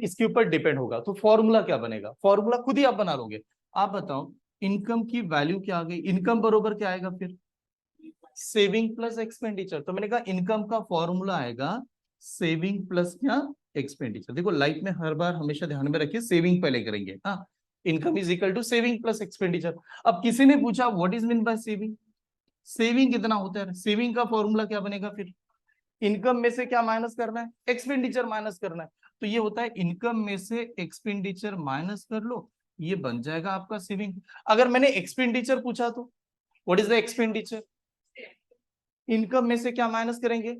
इसके ऊपर डिपेंड होगा। तो फॉर्मूला क्या बनेगा, फॉर्मूला खुद ही आप बना लोगे। आप बताओ इनकम की वैल्यू क्या आ गई, इनकम बरोबर क्या आएगा फिर, सेविंग प्लस एक्सपेंडिचर। तो मैंने कहा इनकम का फॉर्मूला आएगा सेविंग प्लस क्या, एक्सपेंडिचर। देखो लाइफ में हर बार हमेशा ध्यान में रखिए सेविंग पहले करेंगे। हाँ, income is equal to saving plus expenditure. अब किसी ने पूछा what is mean by saving, saving कितना होता है, सेविंग का फॉर्मूला क्या बनेगा फिर, इनकम में से क्या माइनस करना है, एक्सपेंडिचर माइनस करना है। तो ये होता है इनकम में से एक्सपेंडिचर माइनस कर लो, ये बन जाएगा आपका सेविंग। अगर मैंने एक्सपेंडिचर पूछा तो what is the expenditure, income में से क्या माइनस करेंगे,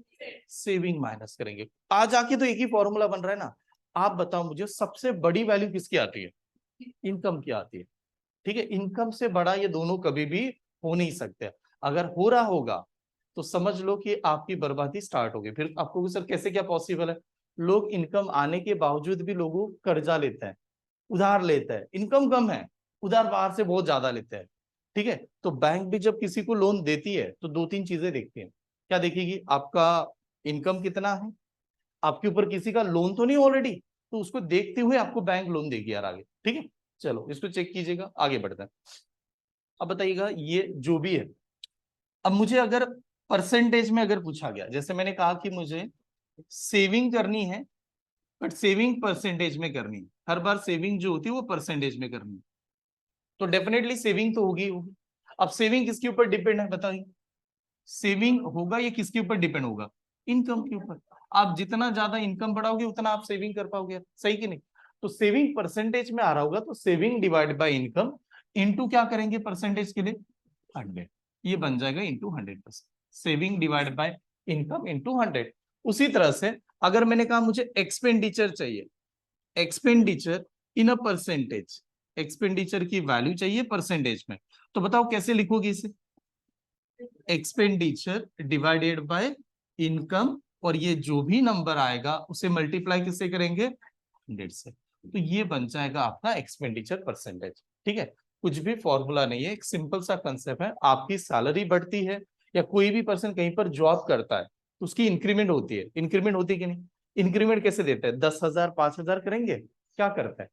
सेविंग माइनस करेंगे। आज आके तो एक ही फॉर्मूला बन रहा है ना। आप बताओ मुझे सबसे बड़ी वैल्यू किसकी आती है, इनकम की आती है। ठीक है, इनकम से बड़ा ये दोनों कभी भी हो नहीं सकते। अगर हो रहा होगा तो समझ लो कि आपकी बर्बादी स्टार्ट होगी। फिर आपको सर कैसे क्या पॉसिबल है, लोग इनकम आने के बावजूद भी लोगों कर्जा लेते हैं, उधार लेते हैं, इनकम कम है, उधार बाहर से बहुत ज्यादा लेते हैं। ठीक है, तो बैंक भी जब किसी को लोन देती है तो दो तीन चीजें देखती है। क्या देखेगी, आपका इनकम कितना है, आपके ऊपर किसी का लोन तो नहीं ऑलरेडी, तो उसको देखते हुए आपको बैंक लोन देगी यार आगे। ठीक है, चलो इसको चेक कीजिएगा, आगे बढ़ते हैं। अब बताइएगा ये जो भी है, अब मुझे अगर परसेंटेज में अगर पूछा गया, जैसे मैंने कहा कि मुझे सेविंग करनी है बट सेविंग परसेंटेज में करनी है, हर बार सेविंग जो होती है वो परसेंटेज में करनी है, तो डेफिनेटली सेविंग तो होगी होगी। अब सेविंग किसके ऊपर डिपेंड है बताइए, सेविंग होगा ये किसके ऊपर डिपेंड होगा, इनकम के ऊपर। आप जितना ज्यादा इनकम बढ़ाओगे उतना आप सेविंग कर पाओगे, सही कि नहीं। तो सेविंग परसेंटेज में आ रहा होगा तो saving divide by income into क्या करेंगे परसेंटेज के लिए, 100, ये बन जाएगा into 100%, saving divide by income into 100। उसी तरह से अगर मैंने कहा मुझे एक्सपेंडिचर चाहिए, expenditure in a percentage, expenditure की वैल्यू चाहिए परसेंटेज में, तो बताओ कैसे लिखोगे इसे, एक्सपेंडिचर डिवाइडेड बाय इनकम, और ये जो भी नंबर आएगा उसे मल्टीप्लाई किससे करेंगे, 100 से। तो ये बन जाएगा आपका एक्सपेंडिचर परसेंटेज। ठीक है, कुछ भी फॉर्मूला नहीं है, एक सिंपल सा कंसेप्ट है। आपकी सैलरी बढ़ती है या कोई भी पर्सन कहीं पर जॉब करता है तो उसकी इंक्रीमेंट होती है, इंक्रीमेंट होती है कि नहीं, इंक्रीमेंट कैसे देते हैं, 10,000 5,000 करेंगे, क्या करता है,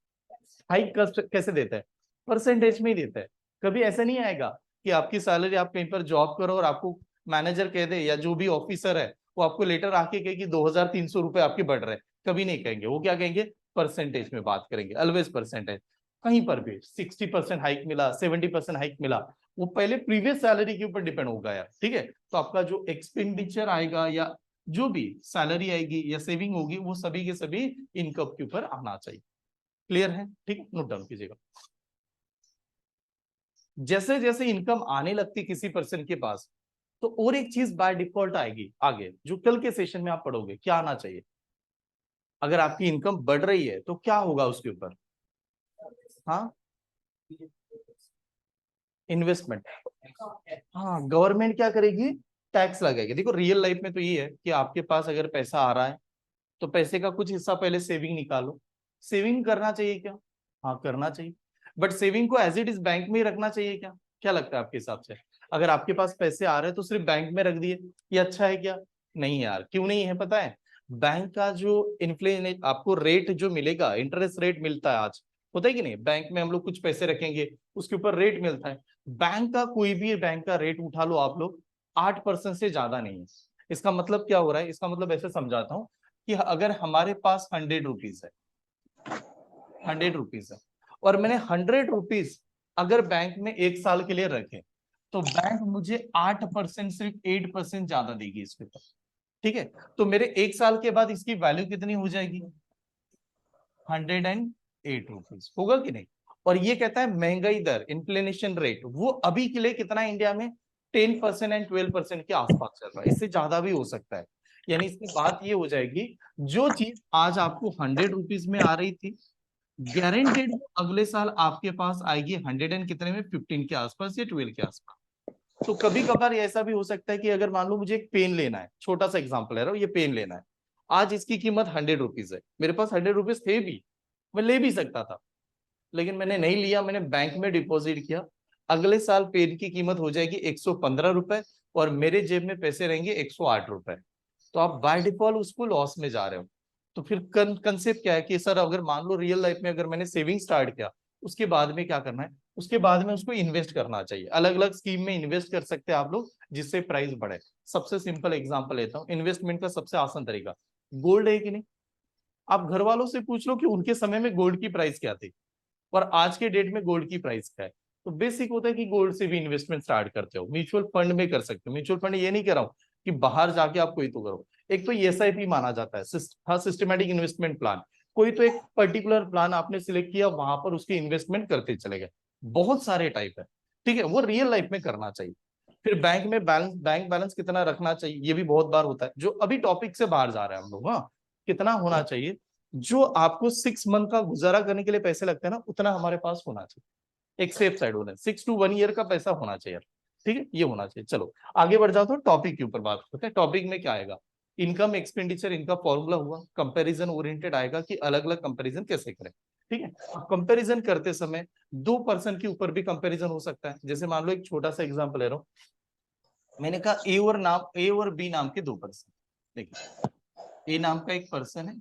हाइक कैसे देता है, परसेंटेज में ही देता है। कभी ऐसा नहीं आएगा कि आपकी सैलरी आप कहीं पर जॉब करो और आपको मैनेजर कह दे या जो भी ऑफिसर है वो आपको लेटर आके कहे कि 2,300 रुपए आपके बढ़ रहे हैं, कभी नहीं कहेंगे। वो क्या कहेंगे, परसेंटेज में बात करेंगे, ऑलवेज परसेंटेज। कहीं पर भी 60% हाइक मिला, 70% हाइक मिला, वो पहले प्रीवियस सैलरी के ऊपर डिपेंड होगा यार। ठीक है, तो आपका जो एक्सपेंडिचर आएगा या जो भी सैलरी आएगी या सेविंग होगी वो सभी के सभी इनकम के ऊपर आना चाहिए। क्लियर है, ठीक है, नोट डाउन कीजिएगा। जैसे जैसे इनकम आने लगती किसी पर्सन के पास, तो और एक चीज बाय डिफॉल्ट आएगी आगे, जो कल के सेशन में आप पढ़ोगे, क्या आना चाहिए, अगर आपकी इनकम बढ़ रही है तो क्या होगा उसके ऊपर, हाँ, इन्वेस्टमेंट। हाँ, गवर्नमेंट क्या करेगी, टैक्स लगाएगी। देखो रियल लाइफ में तो ये है कि आपके पास अगर पैसा आ रहा है तो पैसे का कुछ हिस्सा पहले सेविंग निकालो। सेविंग करना चाहिए क्या, हाँ करना चाहिए, बट सेविंग को एज इट इज बैंक में ही रखना चाहिए क्या, क्या लगता है आपके हिसाब से, अगर आपके पास पैसे आ रहे हैं तो सिर्फ बैंक में रख दिए, ये अच्छा है क्या, नहीं यार, क्यों नहीं है पता है, बैंक का जो इन्फ्लेशन आपको रेट जो मिलेगा, इंटरेस्ट रेट मिलता है आज, होता है कि नहीं, बैंक में हम लोग कुछ पैसे रखेंगे उसके ऊपर रेट मिलता है, बैंक का कोई भी बैंक का रेट उठा लो आप लोग, 8% से ज्यादा नहीं है। इसका मतलब क्या हो रहा है, इसका मतलब ऐसे समझाता हूँ कि अगर हमारे पास 100 रुपीज है, 100 रुपीज है, और मैंने 100 रुपीज अगर बैंक में एक साल के लिए रखे, तो बैंक मुझे 8%, सिर्फ 8% ज्यादा देगी इसके ऊपर। ठीक है, तो मेरे एक साल के बाद इसकी वैल्यू कितनी हो जाएगी, 108 रुपीज होगा कि नहीं। और ये कहता है महंगाई दर, इन्फ्लेशन रेट, वो अभी के लिए कितना है इंडिया में, 10% एंड 12% के आसपास चल रहा है, इससे ज्यादा भी हो सकता है। यानी इसकी बात ये हो जाएगी, जो चीज आज आपको 100 रुपीज में आ रही थी, गारंटेड वो अगले साल आपके पास आएगी 100 एंड कितने में, 15 के आसपास या 12 के आसपास। तो कभी कभार ऐसा भी हो सकता है कि अगर मान लो मुझे एक पेन लेना है, छोटा सा एग्जांपल ले रहा हूँ, ये पेन लेना है, आज इसकी कीमत 100 रुपीज है, मेरे पास 100 रुपीज थे भी, मैं ले भी सकता था, लेकिन मैंने नहीं लिया, मैंने बैंक में डिपॉजिट किया। अगले साल पेन की कीमत हो जाएगी 115 रुपए और मेरे जेब में पैसे रहेंगे 108 रुपए, तो आप बाय डिफॉल्ट उसको लॉस में जा रहे हो। तो फिर कंसेप्ट क्या है कि सर अगर मान लो रियल लाइफ में अगर मैंने सेविंग स्टार्ट किया, उसके बाद में क्या करना है, उसके बाद में उसको इन्वेस्ट करना चाहिए। अलग अलग स्कीम में इन्वेस्ट कर सकते हैं आप लोग, जिससे प्राइस बढ़े। सबसे सिंपल एग्जांपल लेता हूँ, इन्वेस्टमेंट का सबसे आसान तरीका गोल्ड है कि नहीं। आप घर वालों से पूछ लो कि उनके समय में गोल्ड की प्राइस क्या थी और आज के डेट में गोल्ड की प्राइस क्या है। तो बेसिक होता है कि गोल्ड से भी इन्वेस्टमेंट स्टार्ट करते हो, म्यूचुअल फंड में कर सकते हो। म्यूचुअल फंड ये नहीं कह रहा हूं कि बाहर जाके आप कोई तो करो। एक तो एसआईपी माना जाता है, हाँ, सिस्टमेटिक इन्वेस्टमेंट प्लान। कोई तो एक पर्टिकुलर प्लान आपने सिलेक्ट किया, वहां पर उसकी इन्वेस्टमेंट करते चले गए। बहुत सारे टाइप है, ठीक है, वो रियल लाइफ में करना चाहिए। फिर बैंक में बैंक बैलेंस कितना रखना चाहिए, ये भी बहुत बार होता है, जो अभी टॉपिक से बाहर जा रहे हैं हम लोग। हाँ, कितना होना चाहिए, जो आपको 6 मंथ का गुजारा करने के लिए पैसे लगते हैं ना, उतना हमारे पास होना चाहिए। एक सेफ साइड होना है, 6 to 1 year का पैसा होना चाहिए, ठीक है, ये होना चाहिए। चलो आगे बढ़ जाओ, तो टॉपिक के ऊपर बात करते हैं। टॉपिक में क्या आएगा, इनकम एक्सपेंडिचर, इनका फॉर्मूला हुआ, कंपैरिजन ओरिएंटेड आएगा कि अलग अलग कंपैरिजन कैसे करें। ठीक है, कंपैरिजन करते समय 2 पर्सन के ऊपर भी कंपैरिजन हो सकता है। जैसे मान लो एक छोटा सा एग्जांपल ले रहा हूं, मैंने कहा ए और बी नाम के 2 पर्सन। देखिए, ए नाम का एक पर्सन है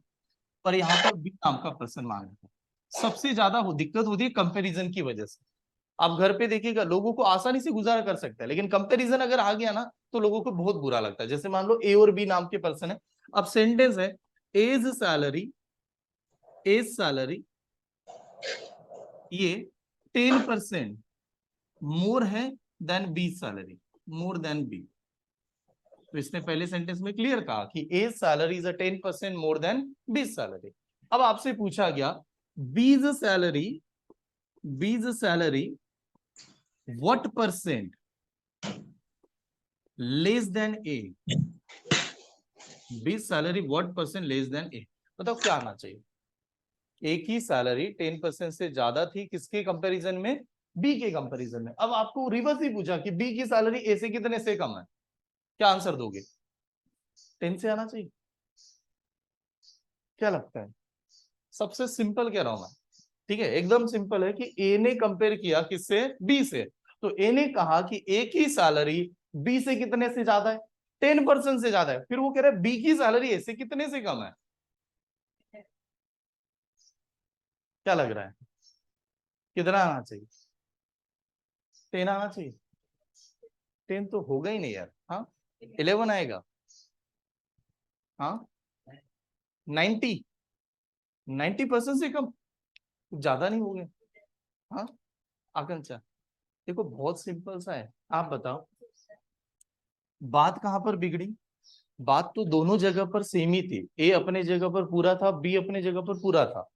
और यहाँ पर बी नाम का पर्सन मांग रहा है। सबसे ज्यादा दिक्कत होती है कंपैरिजन की वजह से। आप घर पे देखिएगा, लोगों को आसानी से गुजारा कर सकता है, लेकिन कंपैरिजन अगर आ गया ना, तो लोगों को बहुत बुरा लगता है। जैसे मान लो ए और बी नाम के पर्सन है, अब सेंटेंस है, एज सैलरी, ये 10% मोर है than B salary, more than B. तो इसने पहले सेंटेंस में क्लियर कहा कि A salary is 10% more than B salary. अब आपसे पूछा गया B's salary, what percent less than A, B salary what percent less than A. बताओ क्या आना चाहिए। ए की सैलरी 10% से ज्यादा थी, किसके कंपैरिजन में, बी के कंपैरिजन में। अब आपको रिवर्स ही पूछा कि बी की सैलरी ए से कितने से कम है, क्या आंसर दोगे, 10 से आना चाहिए। क्या लगता है, सबसे सिंपल कह रहा हूं मैं, ठीक है, एकदम सिंपल है कि ए ने कंपेयर किया किससे, बी से। तो ए ने कहा कि ए की सैलरी बी से कितने से ज्यादा है, 10% से ज्यादा है। फिर वो कह रहा है बी की सैलरी ए से कितने से कम है। क्या लग रहा है, कितना आना चाहिए, 10 आना चाहिए। 10 तो होगा ही नहीं यार, हाँ, 11 आएगा, हाँ, 90% से कम, ज्यादा नहीं हो गया। हाँ, आकांक्षा, देखो बहुत सिंपल सा है, आप बताओ बात कहां पर बिगड़ी। बात तो दोनों जगह पर सेम ही थी, ए अपने जगह पर पूरा था, बी अपने जगह पर पूरा था।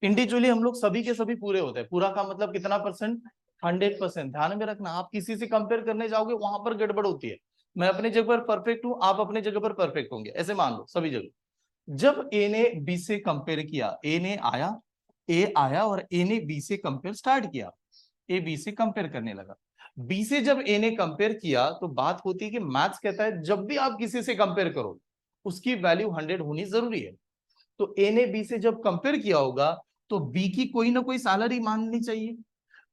इंडिविजुअली हम लोग सभी के सभी पूरे होते हैं। पूरा का मतलब कितना परसेंट, 100%। ध्यान में रखना, आप किसी से कंपेयर करने जाओगे वहां पर गड़बड़ होती है। मैं अपने जगह पर परफेक्ट हूं, आप अपने जगह पर परफेक्ट होंगे, ऐसे मान लो सभी जगह। जब ए ने बी से कंपेयर किया, ए आया और ए ने बी से कंपेयर स्टार्ट किया, ए बी से कंपेयर करने लगा। बी से जब ए ने कंपेयर किया, तो बात होती है कि मैथ्स कहता है जब भी आप किसी से कंपेयर करो, उसकी वैल्यू 100 होनी जरूरी है। तो ए ने बी से जब कंपेयर किया होगा, तो बी की कोई ना कोई सैलरी माननी चाहिए।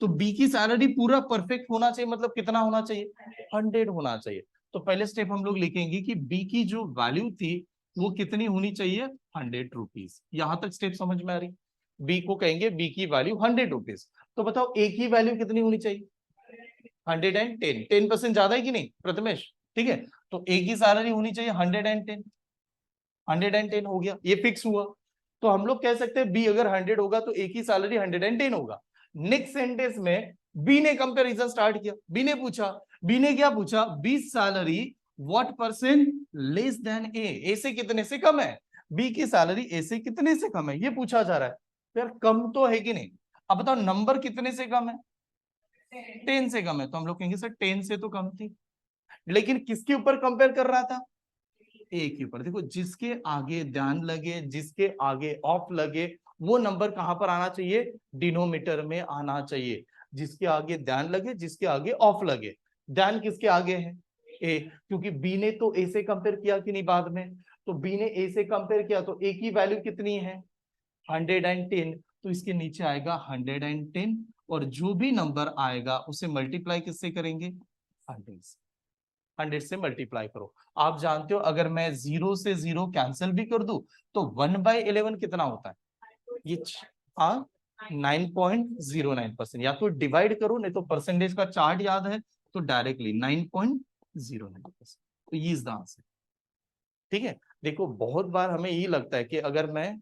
तो बी की सैलरी पूरा परफेक्ट होना चाहिए, मतलब कितना होना चाहिए, 100 होना चाहिए। तो पहले स्टेप हम लोग लिखेंगे कि बी की जो वैल्यू थी वो कितनी होनी चाहिए, 100 रुपीज। यहां तक स्टेप समझ में आ रही। बी को कहेंगे बी की वैल्यू 100 रुपीज। तो बताओ ए की वैल्यू कितनी होनी चाहिए, 110। 10% ज्यादा है कि नहीं प्रथमेश, ठीक है। तो ए की सैलरी होनी चाहिए 110, 110 हो गया, ये फिक्स हुआ। तो हम लोग कह सकते हैं बी अगर 100 होगा तो ए की सैलरी 110 होगा। नेक्स्ट सेंटेंस में बी ने कंपैरिजन स्टार्ट किया, बी ने क्या पूछा, B salary what percent less than A से कितने से कम है, बी की सैलरी ए से कितने से कम है, ये पूछा जा रहा है। तो यार कम तो है कि नहीं। अब बताओ नंबर कितने से कम है, 10 से कम है। तो हम लोग कहेंगे सर 10 से तो कम थी, लेकिन किसके ऊपर कंपेयर कर रहा था, एक के ऊपर। देखो जिसके आगे ध्यान लगे, जिसके आगे ऑफ लगे, वो नंबर कहां पर आना चाहिए, डिनोमीटर में आना चाहिए। जिसके आगे ध्यान लगे, जिसके आगे ऑफ लगे। ध्यान किसके आगे है, ए, क्योंकि बी ने तो ए से कंपेयर किया कि नहीं बाद में। तो बी ने ए से कंपेयर किया, तो ए की वैल्यू कितनी है, 110। तो इसके नीचे आएगा 110, और जो भी नंबर आएगा उसे मल्टीप्लाई किससे करेंगे, 100 से। 100 से मल्टीप्लाई करो। आप जानते हो अगर मैं 0 से 0 कैंसिल भी कर दूं तो 1/11 कितना होता है? ये 9.09%। या तो डिवाइड करो, नहीं तो परसेंटेज का चार्ट याद है तो डायरेक्टली 9.09%। तो ये इज द आंसर। ठीक है, देखो बहुत बार हमें यही लगता है कि अगर मैं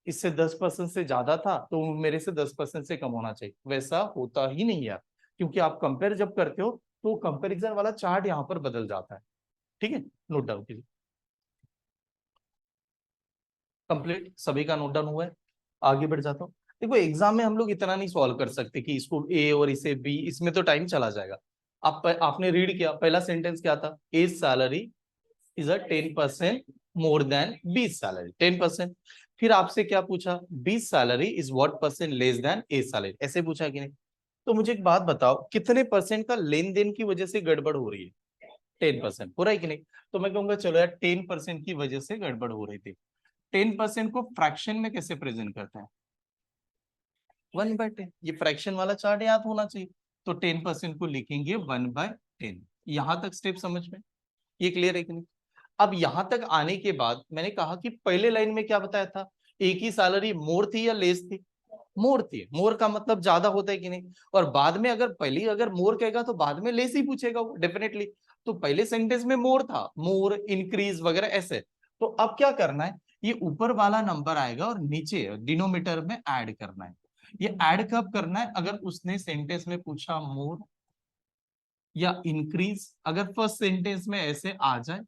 इससे 10% से ज्यादा था तो मेरे से 10% से कम होना चाहिए। वैसा होता ही नहीं यार, क्योंकि आप कंपेयर जब करते हो तो कंपैरिजन वाला चार्ट यहाँ पर बदल जाता है। ठीक है, नोट डाउन कीजिए। कंप्लीट, सभी का नोट डाउन हुआ है। आगे बढ़ जाता हूँ। देखो एग्जाम में हम लोग इतना नहीं सॉल्व कर सकते कि इसको ए और इसे बी, इसमें तो टाइम चला जाएगा। आपने रीड किया, पहला सेंटेंस क्या था? A salary is a 10% more than B salary, 10%। फिर आपसे क्या पूछा? B salary is what percent less than A salary, ऐसे पूछा कि नहीं? तो मुझे एक बात बताओ, कितने परसेंट का लेन देन की वजह से गड़बड़ हो रही है? 10%, हो रहा है कि नहीं? तो मैं कहूंगा चलो यार 10% की वजह से गड़बड़ हो रही थी। 10% को फ्रैक्शन में कैसे प्रेजेंट करते हैं? 1/10। ये फ्रैक्शन वाला चार्ट याद होना चाहिए। तो 10% को लिखेंगे 1/10। यहां तक स्टेप समझ में? ये क्लियर है कि नहीं? अब यहां तक आने के बाद मैंने कहा कि पहले लाइन में क्या बताया था? एक ही सैलरी मोर थी या लेस थी? मोर थी। मोर का मतलब ज्यादा होता है कि नहीं? और बाद में अगर पहले अगर मोर कहेगा तो बाद में लेस ही पूछेगा वो डेफिनेटली। तो पहले सेंटेंस में मोर था, मोर इंक्रीज वगैरह ऐसे। तो अब क्या करना है? ये ऊपर वाला नंबर आएगा और नीचे डिनोमीटर में ऐड करना है। ये ऐड कब करना है? अगर उसने सेंटेंस में पूछा मोर या इंक्रीज, अगर फर्स्ट सेंटेंस में ऐसे आ जाए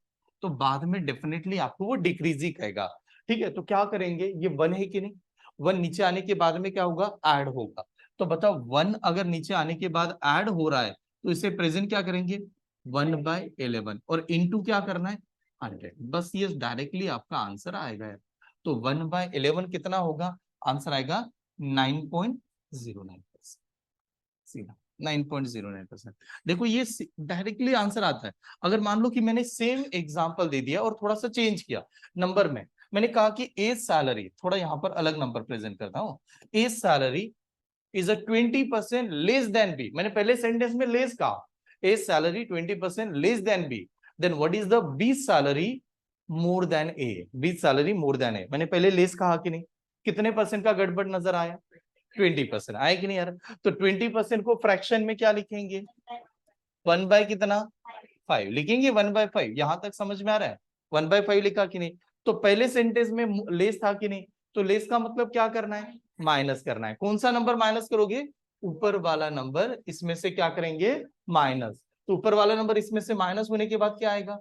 तो बाद में डेफिनेटली आपको वो डिक्रीज ही कहेगा। ठीक है, तो क्या करेंगे? ये 1 है कि नहीं? 1 नीचे आने के बाद में क्या होगा? ऐड होगा। तो बताओ 1 अगर नीचे आने के बाद ऐड हो रहा है तो इसे प्रेजेंट क्या करेंगे? 1/11। और इनटू क्या करना है? 100। बस ये डायरेक्टली आपका आंसर आएगा यार। तो 1/11 कितना होगा? आंसर आएगा 9.09%। सीधा 9.09%। देखो ये डायरेक्टली आंसर आता है। अगर मान लो कि मैंने सेम एग्जांपल दे दिया और थोड़ा सा चेंज किया नंबर में। मैंने कहा कि ए सैलरी, थोड़ा यहां पर अलग नंबर प्रेजेंट करता हूं। A salary is a 20% less than B. मैंने पहले सेंटेंस में लेस कहा। A salary 20% less than B. Then what is the B salary more than A? B salary more than A, मैंने पहले लेस कहा कि नहीं? कितने परसेंट का गड़बड़ नजर आया? 20% आए कि नहीं यार? तो 20% को फ्रैक्शन में क्या लिखेंगे? 1 बाय कितना? 5 लिखेंगे। 1/5। यहां तक समझ में आ रहा है? 1/5 लिखा कि नहीं? तो पहले सेंटेंस में लेस था कि नहीं? तो लेस का मतलब क्या करना है? माइनस करना है। कौन सा नंबर माइनस करोगे? ऊपर वाला नंबर इसमें से क्या करेंगे? माइनस। तो ऊपर वाला नंबर इसमें से माइनस होने के बाद क्या आएगा?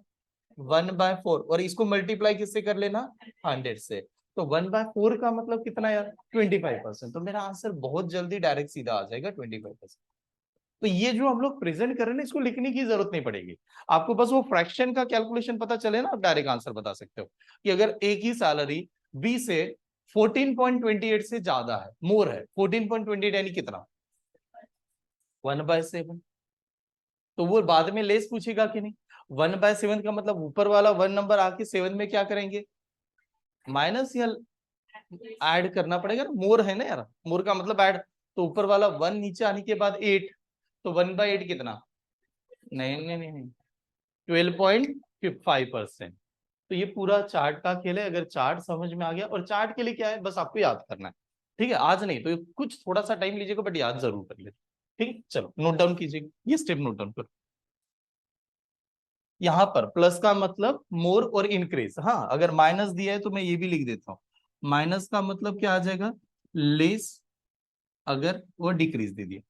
1/4। और इसको मल्टीप्लाई किससे कर लेना? 100 से। तो 1/4 का मतलब कितना यार? 25%। तो मेरा आंसर बहुत जल्दी डायरेक्ट सीधा आ जाएगा 25%। तो ये जो हम लोग प्रेजेंट कर रहे हैं ना, इसको लिखने की जरूरत नहीं पड़ेगी। आपको बस वो फ्रैक्शन का कैलकुलेशन पता चले ना, आप डायरेक्ट आंसर बता सकते हो कि अगर एक ही सैलरी बी से 14.28 से ज्यादा है, मोर है। 14.28 यानी कितना? 1/7। तो वो बाद में लेस पूछेगा कि नहीं? 1/7 का मतलब ऊपर वाला 1 नंबर आके 7 में क्या करेंगे? माइनस या ऐड करना पड़ेगा ना। मोर है ना यार, मोर का मतलब ऐड। तो ऊपर वाला 1 नीचे आने के बाद 8। तो 1/8 कितना? नहीं नहीं नहीं नहीं, 12.5%। तो ये पूरा चार्ट का खेल है। अगर चार्ट समझ में आ गया, और चार्ट के लिए क्या है, बस आपको याद करना है। ठीक है, आज नहीं तो कुछ थोड़ा सा टाइम लीजिएगा, बट याद जरूर कर ले। ठीक है, चलो नोट डाउन कीजिएगा, ये स्टेप नोट डाउन करो। यहाँ पर प्लस का मतलब मोर और इंक्रीज। हाँ, अगर माइनस दिया है तो मैं ये भी लिख देता हूँ। माइनस का मतलब क्या आ जाएगा? लेस, अगर वो डिक्रीज दे दिया।